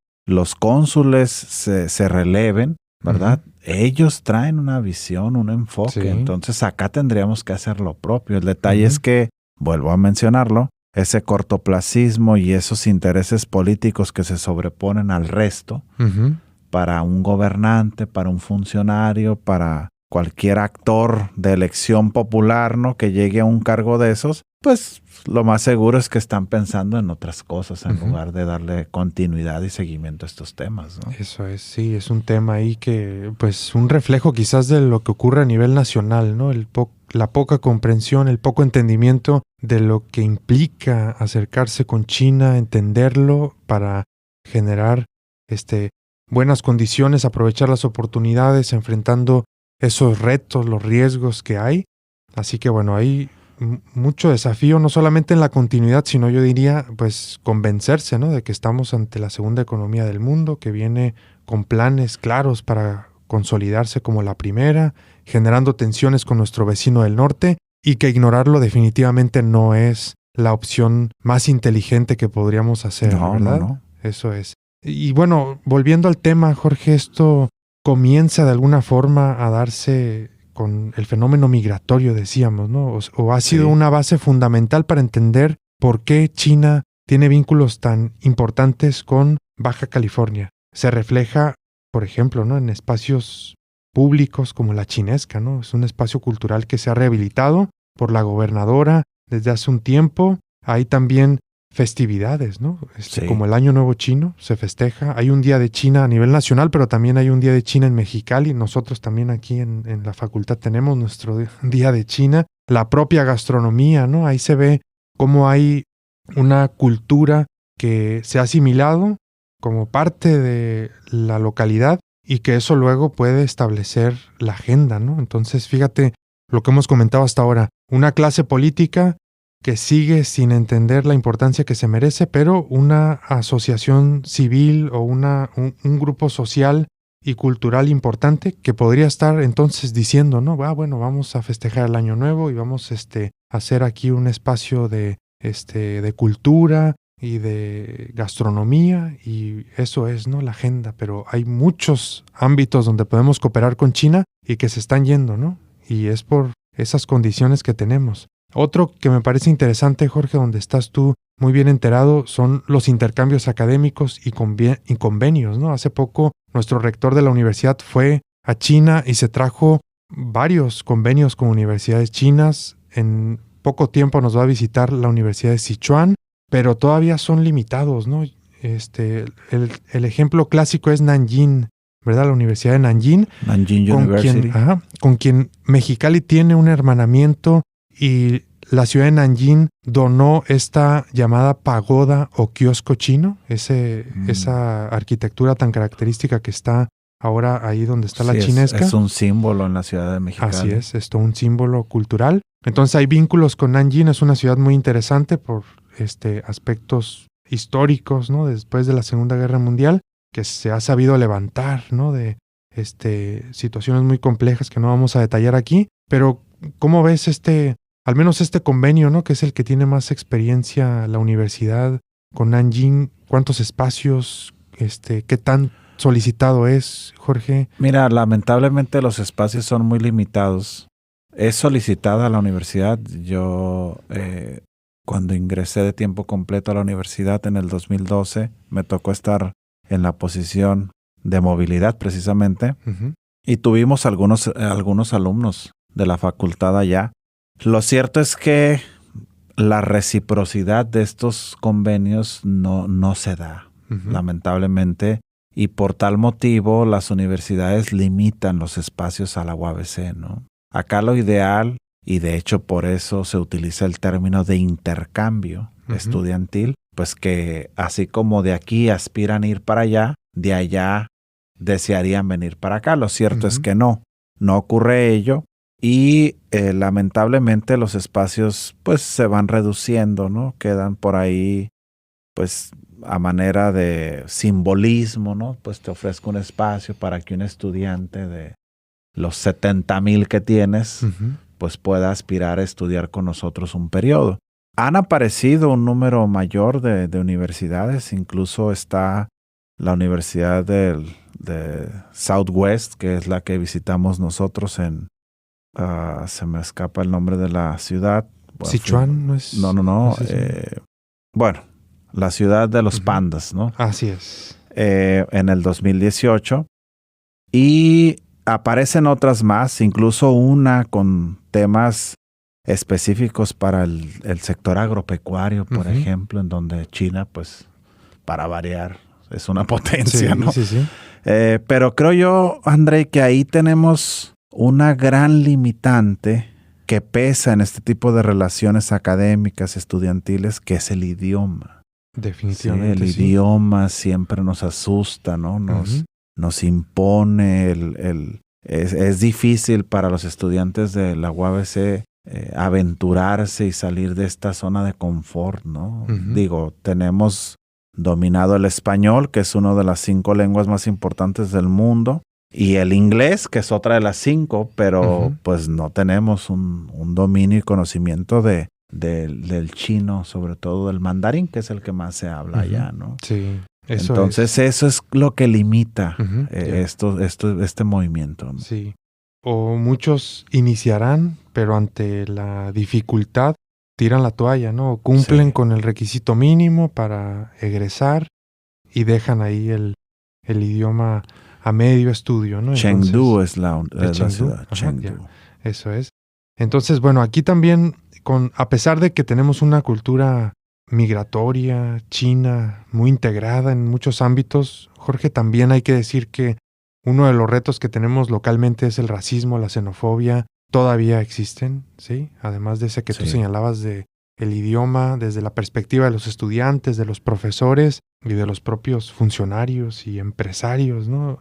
cónsules se releven, ¿verdad? Ellos traen una visión, un enfoque. Entonces acá tendríamos que hacer lo propio. El detalle es que, vuelvo a mencionarlo, ese cortoplacismo y esos intereses políticos que se sobreponen al resto, para un gobernante, para un funcionario, para cualquier actor de elección popular, ¿no?, que llegue a un cargo de esos, pues lo más seguro es que están pensando en otras cosas en lugar de darle continuidad y seguimiento a estos temas, ¿no? Eso es, sí, es un tema ahí que, pues, un reflejo quizás de lo que ocurre a nivel nacional, ¿no? La poca comprensión, el poco entendimiento de lo que implica acercarse con China, entenderlo para generar buenas condiciones, aprovechar las oportunidades, enfrentando esos retos, los riesgos que hay. Así que bueno, hay mucho desafío, no solamente en la continuidad, sino yo diría, pues, convencerse, ¿no?, de que estamos ante la segunda economía del mundo, que viene con planes claros para consolidarse como la primera, generando tensiones con nuestro vecino del norte, y que ignorarlo definitivamente no es la opción más inteligente que podríamos hacer, ¿verdad? No. Eso es. Y bueno, volviendo al tema, Jorge, esto comienza de alguna forma a darse con el fenómeno migratorio, decíamos, ¿no? O ha sido una base fundamental para entender por qué China tiene vínculos tan importantes con Baja California. Se refleja, por ejemplo, ¿no?, en espacios públicos como la Chinesca, ¿no? Es un espacio cultural que se ha rehabilitado por la gobernadora desde hace un tiempo. Hay también festividades, ¿no? Como el Año Nuevo Chino se festeja. Hay un Día de China a nivel nacional, pero también hay un Día de China en Mexicali. Nosotros también aquí en la facultad tenemos nuestro Día de China. La propia gastronomía, ¿no? Ahí se ve cómo hay una cultura que se ha asimilado como parte de la localidad y que eso luego puede establecer la agenda, ¿no? Entonces, fíjate lo que hemos comentado hasta ahora. Una clase política que sigue sin entender la importancia que se merece, pero una asociación civil o un grupo social y cultural importante que podría estar entonces diciendo, ¿no? Bueno, vamos a festejar el Año Nuevo y vamos a hacer aquí un espacio de cultura y de gastronomía, y eso es, ¿no?, la agenda. Pero hay muchos ámbitos donde podemos cooperar con China y que se están yendo, ¿no? Y es por esas condiciones que tenemos. Otro que me parece interesante, Jorge, donde estás tú muy bien enterado, son los intercambios académicos y convenios, ¿no? Hace poco nuestro rector de la universidad fue a China y se trajo varios convenios con universidades chinas. En poco tiempo nos va a visitar la Universidad de Sichuan, pero todavía son limitados, ¿no? El ejemplo clásico es Nanjing, ¿verdad? La Universidad de Nanjing. Nanjing University. Con quien Mexicali tiene un hermanamiento, y la ciudad de Nanjing donó esta llamada pagoda o kiosco chino, esa arquitectura tan característica que está ahora ahí donde está la Chinesca. Es un símbolo en la ciudad de Mexicali. Así es todo un símbolo cultural. Entonces hay vínculos con Nanjing, es una ciudad muy interesante por aspectos históricos, ¿no? Después de la Segunda Guerra Mundial, que se ha sabido levantar, ¿no?, de situaciones muy complejas que no vamos a detallar aquí. Pero ¿cómo ves al menos este convenio, ¿no?, que es el que tiene más experiencia la universidad con Nanjing? ¿Cuántos espacios? ¿Qué tan solicitado es, Jorge? Mira, lamentablemente los espacios son muy limitados. Es solicitada la universidad. Yo, cuando ingresé de tiempo completo a la universidad en el 2012, me tocó estar en la posición de movilidad precisamente, y tuvimos algunos alumnos de la facultad allá. Lo cierto es que la reciprocidad de estos convenios no se da, lamentablemente, y por tal motivo las universidades limitan los espacios a la UABC, ¿no? Acá lo ideal, y de hecho por eso se utiliza el término de intercambio estudiantil, pues que así como de aquí aspiran a ir para allá, de allá desearían venir para acá. Lo cierto es que no ocurre ello. Y lamentablemente los espacios pues se van reduciendo, ¿no? Quedan por ahí pues a manera de simbolismo, ¿no? Pues te ofrezco un espacio para que un estudiante de los 70,000 que tienes, pues pueda aspirar a estudiar con nosotros un periodo. Han aparecido un número mayor de universidades, incluso está la Universidad de Southwest, que es la que visitamos nosotros se me escapa el nombre de la ciudad. ¿Sichuan no es? No. Bueno, la ciudad de los pandas, ¿no? Así es. En el 2018. Y aparecen otras más, incluso una con temas específicos para el sector agropecuario, por ejemplo, en donde China, pues, para variar, es una potencia, ¿no? Sí. Pero creo yo, André, que ahí tenemos una gran limitante que pesa en este tipo de relaciones académicas, estudiantiles, que es el idioma. Definitivamente. El idioma siempre nos asusta, ¿no? Nos impone. Es difícil para los estudiantes de la UABC aventurarse y salir de esta zona de confort, ¿no? Digo, tenemos dominado el español, que es una de las 5 lenguas más importantes del mundo, y el inglés, que es otra de las 5, pero pues no tenemos un dominio y conocimiento del chino, sobre todo del mandarín, que es el que más se habla allá, ¿no? Sí. Entonces eso es lo que limita este movimiento, ¿no? Sí. O muchos iniciarán, pero ante la dificultad tiran la toalla, ¿no? Cumplen con el requisito mínimo para egresar y dejan ahí el idioma a medio estudio, ¿no? Chengdu es la ciudad. Chengdu. Eso es. Entonces, bueno, aquí también, a pesar de que tenemos una cultura migratoria, china, muy integrada en muchos ámbitos, Jorge, también hay que decir que uno de los retos que tenemos localmente es el racismo, la xenofobia. Todavía existen, ¿sí? Además de ese que tú señalabas de el idioma, desde la perspectiva de los estudiantes, de los profesores y de los propios funcionarios y empresarios, ¿no?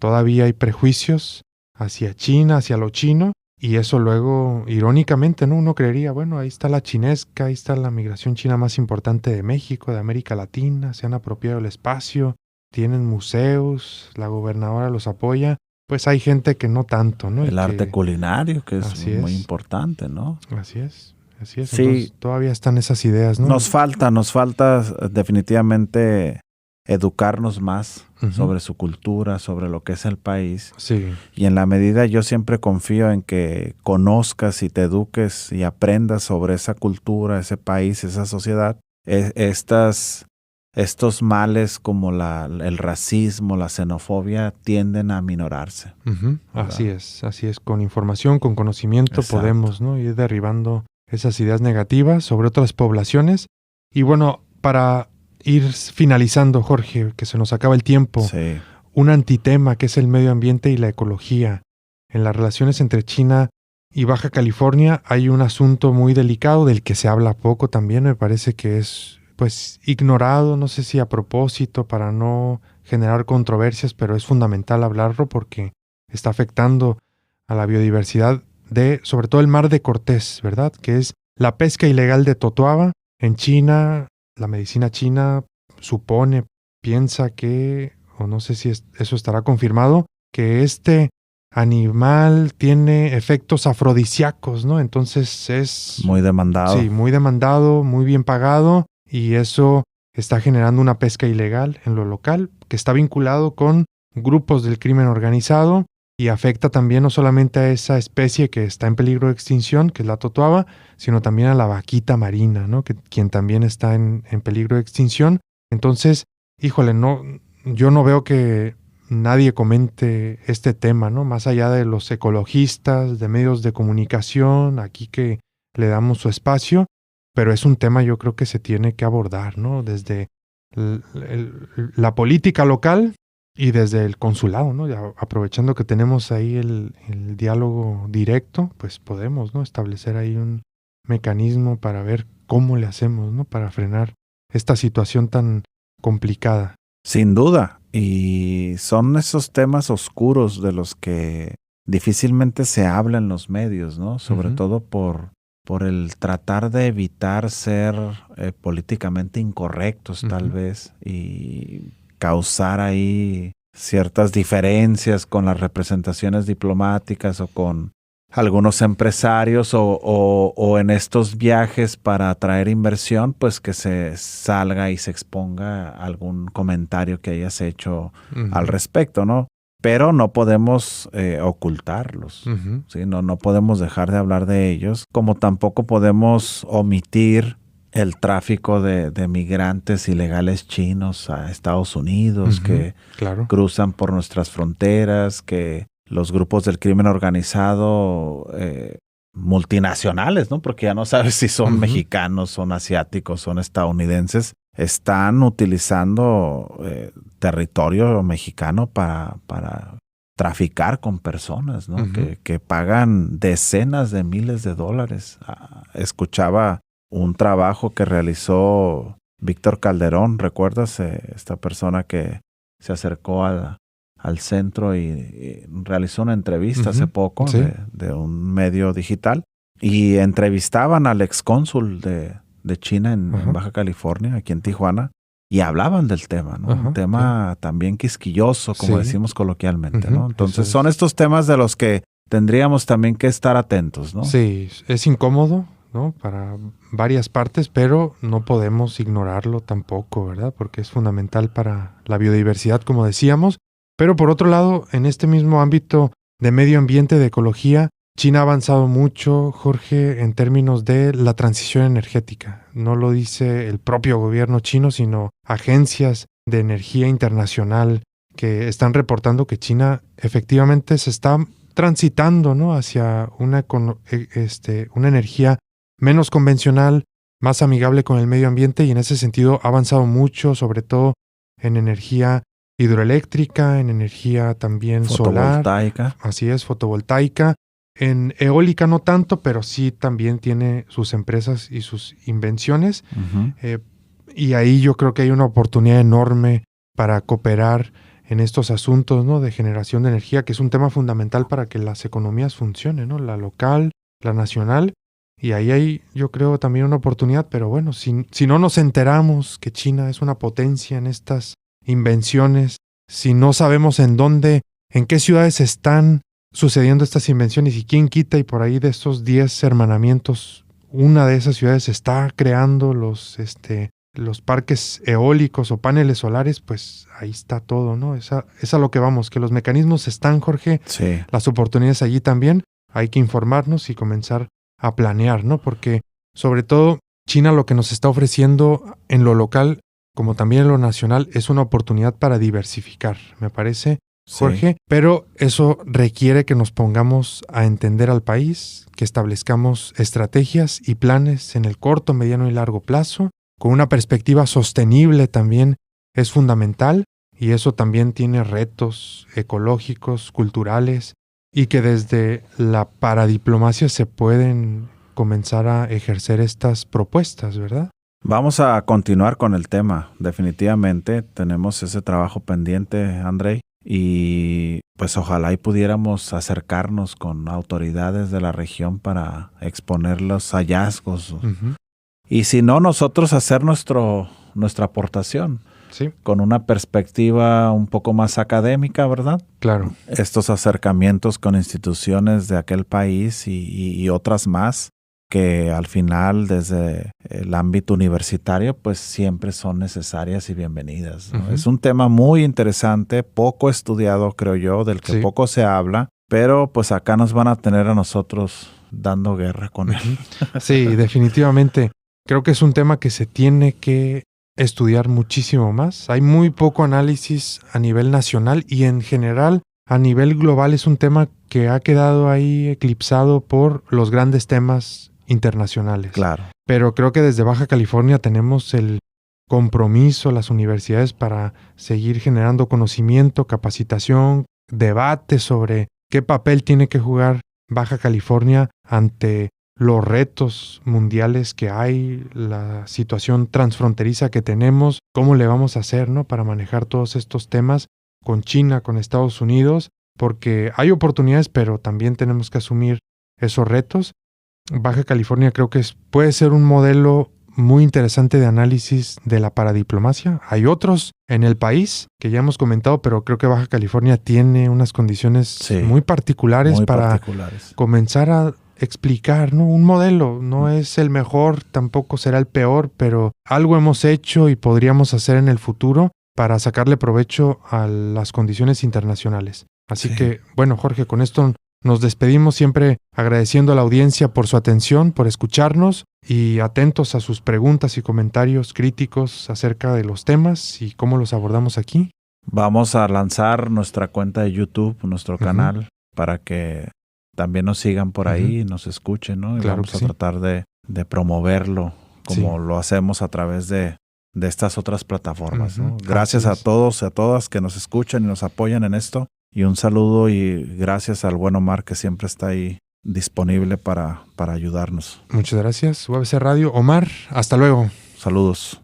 Todavía hay prejuicios hacia China, hacia lo chino, y eso luego, irónicamente, ¿no? Uno creería, bueno, ahí está la chinesca, ahí está la migración china más importante de México, de América Latina, se han apropiado el espacio, tienen museos, la gobernadora los apoya. Pues hay gente que no tanto, ¿no? El arte culinario, que es muy importante, ¿no? Así es. Sí. Entonces, todavía están esas ideas, ¿no? Nos falta definitivamente educarnos más sobre su cultura, sobre lo que es el país. Sí. Y en la medida yo siempre confío en que conozcas y te eduques y aprendas sobre esa cultura, ese país, esa sociedad, estos males como el racismo, la xenofobia tienden a minorarse. Así es. Con información, con conocimiento podemos, ¿no? Ir derribando esas ideas negativas sobre otras poblaciones. Y bueno, para ir finalizando, Jorge, que se nos acaba el tiempo, un antitema que es el medio ambiente y la ecología. En las relaciones entre China y Baja California hay un asunto muy delicado del que se habla poco también. Me parece que es pues ignorado, no sé si a propósito para no generar controversias, pero es fundamental hablarlo porque está afectando a la biodiversidad sobre todo el Mar de Cortés, ¿verdad? Que es la pesca ilegal de totoaba. En China, la medicina china piensa que, o no sé si eso estará confirmado, que este animal tiene efectos afrodisíacos, ¿no? Entonces es muy demandado. Sí, muy demandado, muy bien pagado. Y eso está generando una pesca ilegal en lo local, que está vinculado con grupos del crimen organizado y afecta también no solamente a esa especie que está en peligro de extinción, que es la totoaba, sino también a la vaquita marina, ¿no? Quien también está en peligro de extinción. Entonces, híjole, yo no veo que nadie comente este tema, ¿no? Más allá de los ecologistas, de medios de comunicación, aquí que le damos su espacio. Pero es un tema yo creo que se tiene que abordar, ¿no? Desde la política local y desde el consulado, ¿no? Ya aprovechando que tenemos ahí el diálogo directo, pues podemos, ¿no? Establecer ahí un mecanismo para ver cómo le hacemos, ¿no? Para frenar esta situación tan complicada. Sin duda. Y son esos temas oscuros de los que difícilmente se habla en los medios, ¿no? Sobre todo por el tratar de evitar ser políticamente incorrectos, tal vez, y causar ahí ciertas diferencias con las representaciones diplomáticas o con algunos empresarios o en estos viajes para atraer inversión, pues que se salga y se exponga algún comentario que hayas hecho al respecto, ¿no? Pero no podemos ocultarlos, ¿sí? No podemos dejar de hablar de ellos, como tampoco podemos omitir el tráfico de migrantes ilegales chinos a Estados Unidos que cruzan por nuestras fronteras, que los grupos del crimen organizado multinacionales, ¿no? Porque ya no sabes si son mexicanos, son asiáticos, son estadounidenses, están utilizando territorio mexicano para traficar con personas, ¿no? Que pagan decenas de miles de dólares. Escuchaba un trabajo que realizó Víctor Calderón, ¿recuerdas? Esta persona que se acercó al centro y realizó una entrevista hace poco de un medio digital y entrevistaban al excónsul de China en Baja California, aquí en Tijuana, y hablaban del tema, ¿no? Un tema también quisquilloso, como decimos coloquialmente, ¿no? Entonces son estos temas de los que tendríamos también que estar atentos, ¿no? Sí, es incómodo, ¿no? Para varias partes, pero no podemos ignorarlo tampoco, ¿verdad? Porque es fundamental para la biodiversidad, como decíamos. Pero por otro lado, en este mismo ámbito de medio ambiente, de ecología, China ha avanzado mucho, Jorge, en términos de la transición energética. No lo dice el propio gobierno chino, sino agencias de energía internacional que están reportando que China efectivamente se está transitando, ¿no? Hacia una energía menos convencional, más amigable con el medio ambiente, y en ese sentido ha avanzado mucho, sobre todo en energía hidroeléctrica, en energía también fotovoltaica. Solar. Así es, fotovoltaica. En eólica no tanto, pero sí también tiene sus empresas y sus invenciones. Y ahí yo creo que hay una oportunidad enorme para cooperar en estos asuntos, ¿no? De generación de energía, que es un tema fundamental para que las economías funcionen, ¿no? La local, la nacional. Y ahí hay, yo creo, también una oportunidad. Pero bueno, si no nos enteramos que China es una potencia en estas invenciones, si no sabemos en qué ciudades están sucediendo estas invenciones y quién quita y por ahí de estos 10 hermanamientos, una de esas ciudades está creando los parques eólicos o paneles solares, pues ahí está todo, ¿no? Es a lo que vamos, que los mecanismos están, Jorge, las oportunidades allí también, hay que informarnos y comenzar a planear, ¿no? Porque sobre todo China lo que nos está ofreciendo en lo local como también en lo nacional, es una oportunidad para diversificar, me parece, Jorge, pero eso requiere que nos pongamos a entender al país, que establezcamos estrategias y planes en el corto, mediano y largo plazo, con una perspectiva sostenible también es fundamental, y eso también tiene retos ecológicos, culturales, y que desde la paradiplomacia se pueden comenzar a ejercer estas propuestas, ¿verdad? Vamos a continuar con el tema, definitivamente tenemos ese trabajo pendiente, Andrei, y pues ojalá y pudiéramos acercarnos con autoridades de la región para exponer los hallazgos, y si no, nosotros hacer nuestra aportación, con una perspectiva un poco más académica, ¿verdad? Claro. Estos acercamientos con instituciones de aquel país y otras más, que al final desde el ámbito universitario pues siempre son necesarias y bienvenidas, ¿no? Es un tema muy interesante, poco estudiado creo yo, del que poco se habla, pero pues acá nos van a tener a nosotros dando guerra con él. Sí, definitivamente. Creo que es un tema que se tiene que estudiar muchísimo más. Hay muy poco análisis a nivel nacional y en general a nivel global es un tema que ha quedado ahí eclipsado por los grandes temas internacionales. Claro. Pero creo que desde Baja California tenemos el compromiso, las universidades, para seguir generando conocimiento, capacitación, debate sobre qué papel tiene que jugar Baja California ante los retos mundiales que hay, la situación transfronteriza que tenemos, cómo le vamos a hacer, ¿no? Para manejar todos estos temas con China, con Estados Unidos, porque hay oportunidades, pero también tenemos que asumir esos retos. Baja California creo que puede ser un modelo muy interesante de análisis de la paradiplomacia. Hay otros en el país que ya hemos comentado, pero creo que Baja California tiene unas condiciones muy particulares para comenzar a explicar, ¿no? Un modelo. No es el mejor, tampoco será el peor, pero algo hemos hecho y podríamos hacer en el futuro para sacarle provecho a las condiciones internacionales. Así que, bueno, Jorge, con esto nos despedimos, siempre agradeciendo a la audiencia por su atención, por escucharnos y atentos a sus preguntas y comentarios críticos acerca de los temas y cómo los abordamos aquí. Vamos a lanzar nuestra cuenta de YouTube, nuestro canal, para que también nos sigan por ahí y nos escuchen, ¿no? Y claro, vamos a tratar de promoverlo como lo hacemos a través de estas otras plataformas, ¿no? Gracias a todos y a todas que nos escuchan y nos apoyan en esto. Y un saludo y gracias al buen Omar que siempre está ahí disponible para ayudarnos. Muchas gracias. UABC Radio. Omar, hasta luego. Saludos.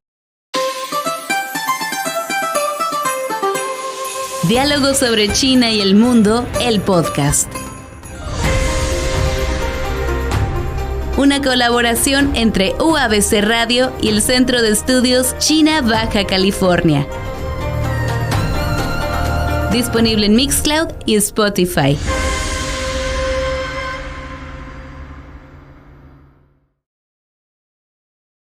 Diálogos sobre China y el mundo, el podcast. Una colaboración entre UABC Radio y el Centro de Estudios China Baja California. Disponible en Mixcloud y Spotify.